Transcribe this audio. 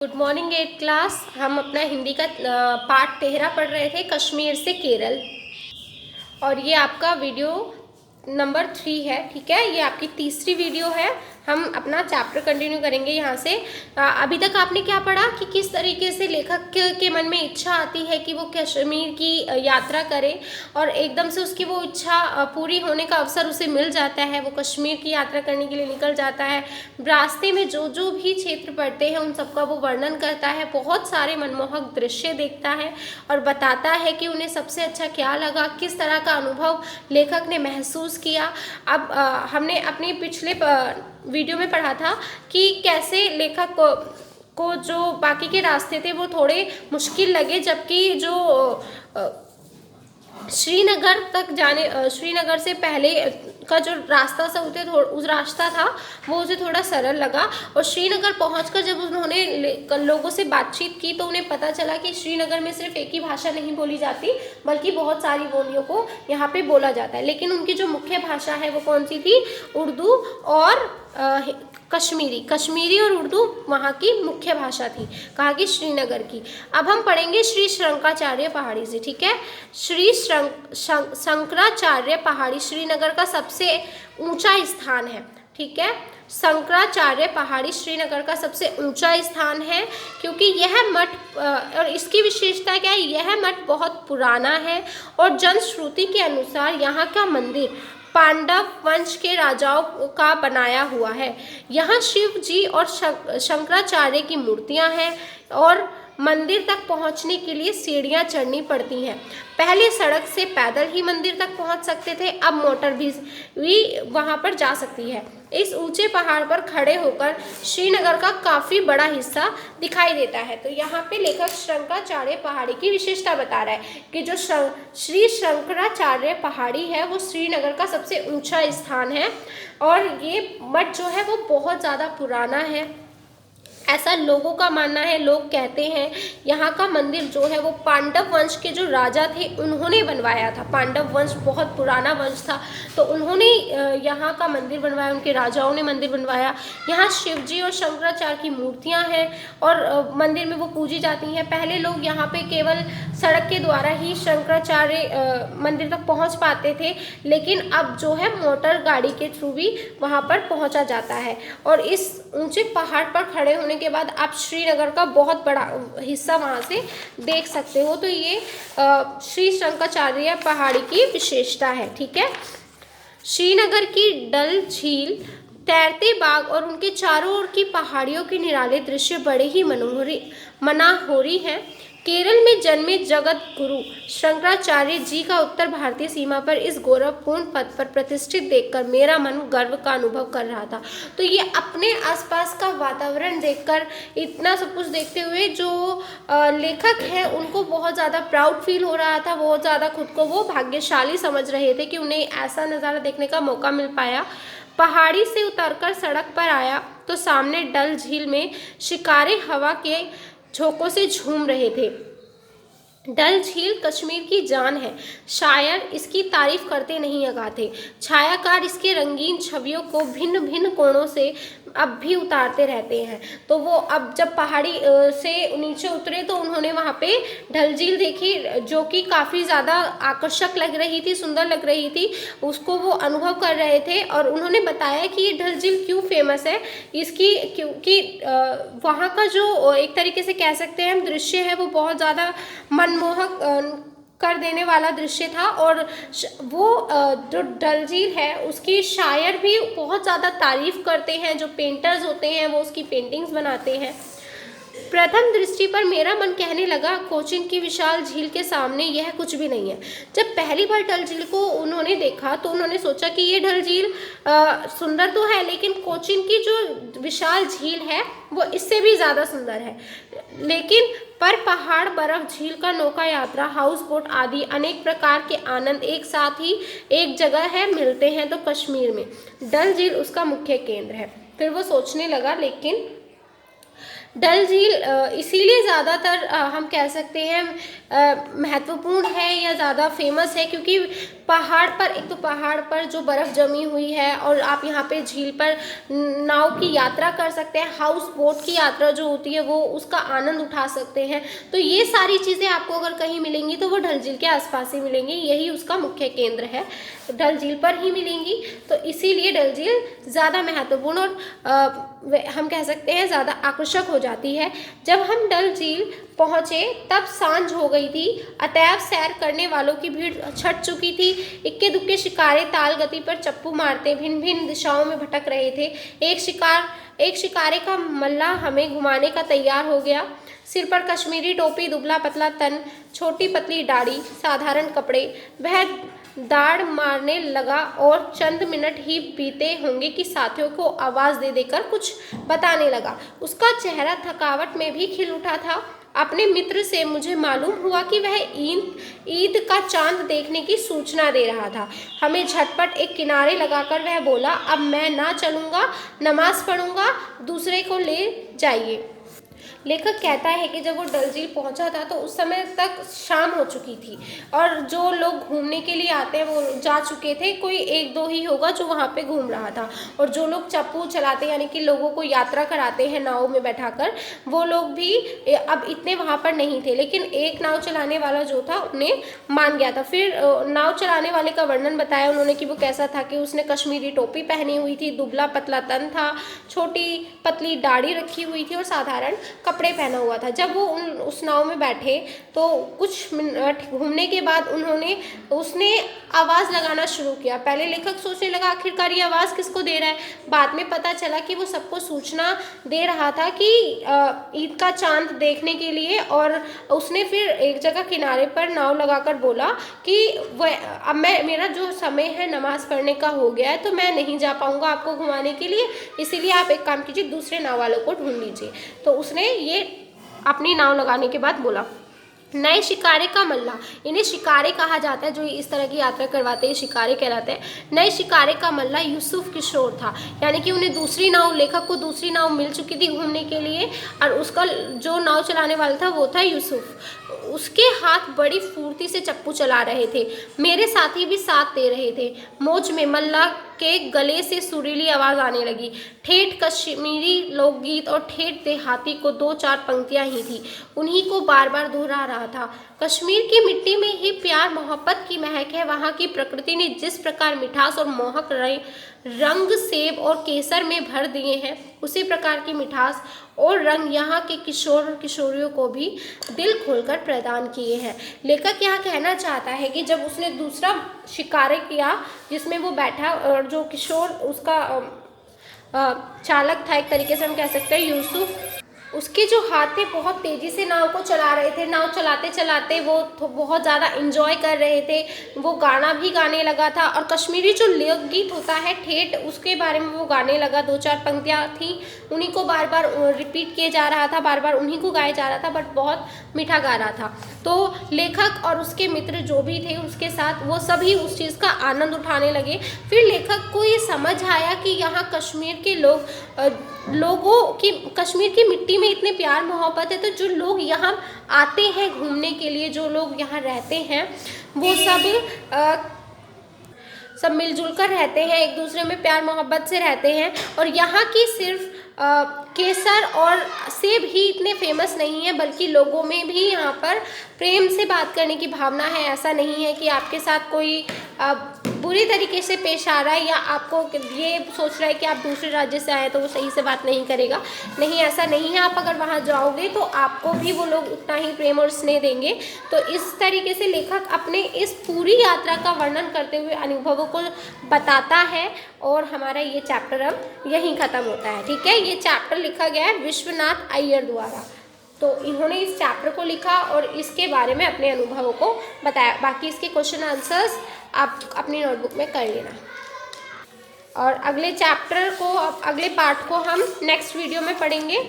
Good morning 8 class. हम अपना हिंदी का पार्ट 13 पढ़ रहे थे, कश्मीर से केरल। और ये आपका वीडियो नंबर 3 है, ठीक है। ये आपकी तीसरी वीडियो है। हम अपना चैप्टर कंटिन्यू करेंगे यहाँ से। अभी तक आपने क्या पढ़ा कि किस तरीके से लेखक के मन में इच्छा आती है कि वो कश्मीर की यात्रा करे और एकदम से उसकी वो इच्छा पूरी होने का अवसर उसे मिल जाता है। वो कश्मीर की यात्रा करने के लिए निकल जाता है। रास्ते में जो जो भी क्षेत्र पड़ते हैं उन सबका वो वर्णन करता है, बहुत सारे मनमोहक दृश्य देखता है और बताता है कि उन्हें सबसे अच्छा क्या लगा, किस तरह का अनुभव लेखक ने महसूस किया। अब हमने अपने पिछले वीडियो में पढ़ा था कि कैसे लेखक को जो बाकी के रास्ते थे वो थोड़े मुश्किल लगे, जबकि जो श्रीनगर तक जाने, श्रीनगर से पहले का जो रास्ता उस रास्ता था वो उसे थोड़ा सरल लगा। और श्रीनगर पहुंचकर जब उन्होंने लोगों से बातचीत की तो उन्हें पता चला कि श्रीनगर में सिर्फ एक ही भाषा नहीं बोली जाती, बल्कि बहुत सारी बोलियों को यहाँ पे बोला जाता है। लेकिन उनकी जो मुख्य भाषा है वो कौन सी थी? उर्दू और कश्मीरी और उर्दू वहाँ की मुख्य भाषा थी, कहा कि श्रीनगर की। अब हम पढ़ेंगे श्री शंकराचार्य पहाड़ी से, ठीक है। श्री शंकराचार्य पहाड़ी श्रीनगर का सबसे ऊंचा स्थान है, ठीक है। शंकराचार्य पहाड़ी श्रीनगर का सबसे ऊंचा स्थान है, क्योंकि यह मठ और इसकी विशेषता क्या है? यह मठ बहुत पुराना है और जनश्रुति के अनुसार यहाँ का मंदिर पांडव वंश के राजाओं का बनाया हुआ है। यहाँ शिव जी और शंकराचार्य की मूर्तियां हैं और मंदिर तक पहुंचने के लिए सीढ़ियां चढ़नी पड़ती हैं। पहले सड़क से पैदल ही मंदिर तक पहुंच सकते थे, अब मोटर भी वहां पर जा सकती है। इस ऊंचे पहाड़ पर खड़े होकर श्रीनगर का काफी बड़ा हिस्सा दिखाई देता है। तो यहाँ पे लेखक शंकराचार्य पहाड़ी की विशेषता बता रहा है कि जो श्री शंकराचार्य पहाड़ी है वो श्रीनगर का सबसे ऊंचा स्थान है और ये मठ जो है वो बहुत ज़्यादा पुराना है, ऐसा लोगों का मानना है। लोग कहते हैं यहाँ का मंदिर जो है वो पांडव वंश के जो राजा थे उन्होंने बनवाया था। पांडव वंश बहुत पुराना वंश था, तो उन्होंने यहाँ का मंदिर बनवाया, उनके राजाओं ने मंदिर बनवाया। यहाँ शिव जी और शंकराचार्य की मूर्तियाँ हैं और मंदिर में वो पूजी जाती हैं। पहले लोग यहाँ पे केवल सड़क के द्वारा ही शंकराचार्य मंदिर तक पहुँच पाते थे, लेकिन अब जो है मोटर गाड़ी के थ्रू भी वहाँ पर पहुँचा जाता है। और इस ऊंचे पहाड़ पर खड़े होने के बाद आप श्रीनगर का बहुत बड़ा हिस्सा वहाँ से देख सकते हो। तो ये श्री शंकराचार्य पहाड़ी की विशेषता है, ठीक है। श्रीनगर की डल झील, तैरते बाग और उनके चारों ओर की पहाड़ियों के निराले दृश्य बड़े ही मनाहोरी हैं। केरल में जन्मे जगत गुरु शंकराचार्य जी का उत्तर भारतीय सीमा पर इस गौरवपूर्ण पद पर प्रतिष्ठित देखकर मेरा मन गर्व का अनुभव कर रहा था। तो ये अपने आसपास का वातावरण देखकर, इतना सब कुछ देखते हुए जो लेखक हैं उनको बहुत ज़्यादा प्राउड फील हो रहा था, बहुत ज़्यादा खुद को वो भाग्यशाली समझ रहे थे कि उन्हें ऐसा नज़ारा देखने का मौका मिल पाया। पहाड़ी से उतरकर सड़क पर आया तो सामने डल झील में शिकारे हवा के झोंकों से झूम रहे थे। डल झील कश्मीर की जान है, शायर इसकी तारीफ करते नहीं अगाते। छायाकार इसके रंगीन छवियों को भिन्न भिन्न कोणों से अब भी उतारते रहते हैं। तो वो अब जब पहाड़ी से नीचे उतरे तो उन्होंने वहाँ पे डल झील देखी, जो कि काफ़ी ज़्यादा आकर्षक लग रही थी, सुंदर लग रही थी। उसको वो अनुभव कर रहे थे और उन्होंने बताया कि ये डल झील क्यों फेमस है, इसकी क्योंकि वहाँ का जो एक तरीके से कह सकते हैं हम दृश्य है वो बहुत ज़्यादा मनमोहक कर देने वाला दृश्य था। और वो जो डल झील है उसकी शायर भी बहुत ज़्यादा तारीफ करते हैं, जो पेंटर्स होते हैं वो उसकी पेंटिंग्स बनाते हैं। प्रथम दृष्टि पर मेरा मन कहने लगा, कोचिन की विशाल झील के सामने यह कुछ भी नहीं है। जब पहली बार डल झील को उन्होंने देखा तो उन्होंने सोचा कि ये डल झील सुंदर तो है, लेकिन कोचिन की जो विशाल झील है वो इससे भी ज़्यादा सुंदर है। लेकिन पर पहाड़, बर्फ, झील का नौका यात्रा, हाउस बोट आदि अनेक प्रकार के आनंद एक साथ ही एक जगह है मिलते हैं तो कश्मीर में डल झील उसका मुख्य केंद्र है। फिर वो सोचने लगा, लेकिन डल झील इसीलिए ज़्यादातर हम कह सकते हैं महत्वपूर्ण है या ज़्यादा फेमस है, क्योंकि पहाड़ पर, एक तो पहाड़ पर जो बर्फ़ जमी हुई है और आप यहाँ पे झील पर नाव की यात्रा कर सकते हैं, हाउस बोट की यात्रा जो होती है वो उसका आनंद उठा सकते हैं। तो ये सारी चीज़ें आपको अगर कहीं मिलेंगी तो वो डल झील के आसपास ही मिलेंगी, यही उसका मुख्य केंद्र है, डल झील पर ही मिलेंगी। तो इसीलिए डल झील ज़्यादा महत्वपूर्ण और हम कह सकते हैं ज़्यादा आकर्षक हो जाती है। जब हम डल झील पहुँचे तब सांझ हो गई थी, अतएव सैर करने वालों की भीड़ छट चुकी थी। इक्के दुक्के शिकारे ताल गति पर चप्पू मारते भिन्न भिन्न दिशाओं में भटक रहे थे। एक शिकारे का मल्ला हमें घुमाने का तैयार हो गया। सिर पर कश्मीरी टोपी, दुबला पतला तन, छोटी पतली दाढ़ी, साधारण कपड़े। वह दाढ़ मारने लगा और चंद मिनट ही बीते होंगे कि साथियों को आवाज़ दे देकर कुछ बताने लगा। उसका चेहरा थकावट में भी खिल उठा था। अपने मित्र से मुझे मालूम हुआ कि वह ईद का चांद देखने की सूचना दे रहा था। हमें झटपट एक किनारे लगाकर वह बोला, अब मैं ना चलूँगा, नमाज पढ़ूँगा, दूसरे को ले जाइए। लेखक कहता है कि जब वो डल झील पहुंचा था तो उस समय तक शाम हो चुकी थी और जो लोग घूमने के लिए आते हैं वो जा चुके थे, कोई एक दो ही होगा जो वहाँ पे घूम रहा था। और जो लोग चप्पू चलाते यानी कि लोगों को यात्रा कराते हैं नाव में बैठाकर, वो लोग भी अब इतने वहाँ पर नहीं थे। लेकिन एक नाव चलाने वाला जो था उन्हें मान गया था। फिर नाव चलाने वाले का वर्णन बताया उन्होंने कि वो कैसा था कि उसने कश्मीरी टोपी पहनी हुई थी, दुबला पतला तन था, छोटी पतली दाढ़ी रखी हुई थी और साधारण कपड़े पहना हुआ था। जब वो उस नाव में बैठे तो कुछ मिनट घूमने के बाद उसने आवाज़ लगाना शुरू किया। पहले लेखक सोचने लगा आखिरकार ये आवाज़ किसको दे रहा है। बाद में पता चला कि वो सबको सूचना दे रहा था कि ईद का चांद देखने के लिए। और उसने फिर एक जगह किनारे पर नाव लगाकर बोला कि अब मेरा जो समय है नमाज पढ़ने का हो गया है तो मैं नहीं जा पाऊँगा आपको घुमाने के लिए, इसीलिए आप एक काम कीजिए, दूसरे नाव वालों को ढूंढ लीजिए। तो उसने ये अपनी नाव लगाने के बाद बोला। नए शिकारे का मल्ला, इन्हें शिकारे कहा जाता है, जो इस तरह की यात्रा करवाते हैं शिकारे कहलाते हैं। नए शिकारे का मल्ला यूसुफ किशोर था, यानी कि उन्हें दूसरी नाव, लेखक को दूसरी नाव मिल चुकी थी घूमने के लिए और उसका जो नाव चलाने वाला था वो था यूसुफ। उसके हाथ बड़ी फुर्ती से चप्पू चला रहे थे। मेरे साथी भी साथ दे रहे थे। मौज में मल्ला के गले से सुरीली आवाज़ आने लगी। ठेठ कश्मीरी लोकगीत और ठेठ देहाती को दो चार पंक्तियां ही थी, उन्हीं को बार बार दोहरा रहा था। कश्मीर की मिट्टी में ही प्यार मोहब्बत की महक है। वहाँ की प्रकृति ने जिस प्रकार मिठास और मोहक रंग सेब और केसर में भर दिए हैं, उसी प्रकार की मिठास और रंग यहाँ के किशोर और किशोरियों को भी दिल खोलकर प्रदान किए हैं। लेखक यहाँ कहना चाहता है कि जब उसने दूसरा शिकार किया जिसमें वो बैठा और जो किशोर उसका चालक था, एक तरीके से हम कह सकते हैं यूसुफ, उसके जो हाथ थे बहुत तेज़ी से नाव को चला रहे थे। नाव चलाते चलाते वो बहुत ज़्यादा इंजॉय कर रहे थे। वो गाना भी गाने लगा था और कश्मीरी जो लोकगीत होता है ठेठ, उसके बारे में वो गाने लगा। दो चार पंक्तियाँ थी, उन्हीं को बार बार रिपीट किए जा रहा था, बार बार उन्हीं को गाया जा रहा था, बट बहुत मीठा गा रहा था। तो लेखक और उसके मित्र जो भी थे उसके साथ, वो सभी उस चीज़ का आनंद उठाने लगे। फिर लेखक को ये समझ आया कि यहाँ कश्मीर के लोगों की, कश्मीर की मिट्टी में इतने प्यार मोहब्बत है, तो जो लोग यहाँ आते हैं घूमने के लिए, जो लोग यहाँ रहते हैं, वो सब मिलजुल कर रहते हैं, एक दूसरे में प्यार मोहब्बत से रहते हैं। और यहाँ की सिर्फ केसर और सेब ही इतने फेमस नहीं है, बल्कि लोगों में भी यहाँ पर प्रेम से बात करने की भावना है। ऐसा नहीं है कि आपके साथ कोई बुरी तरीके से पेश आ रहा है या आपको ये सोच रहा है कि आप दूसरे राज्य से आए तो वो सही से बात नहीं करेगा। नहीं, ऐसा नहीं है। आप अगर वहाँ जाओगे तो आपको भी वो लोग उतना ही प्रेम और स्नेह देंगे। तो इस तरीके से लेखक अपने इस पूरी यात्रा का वर्णन करते हुए अनुभवों को बताता है और हमारा ये चैप्टर अब यहीं ख़त्म होता है। ठीक है, ये चैप्टर लिखा गया है विश्वनाथ अय्यर द्वारा। तो इन्होंने इस चैप्टर को लिखा और इसके बारे में अपने अनुभवों को बताया। बाकी इसके क्वेश्चन आंसर्स आप अपनी नोटबुक में कर लेना। और अगले चैप्टर को, अगले पार्ट को हम नेक्स्ट वीडियो में पढ़ेंगे।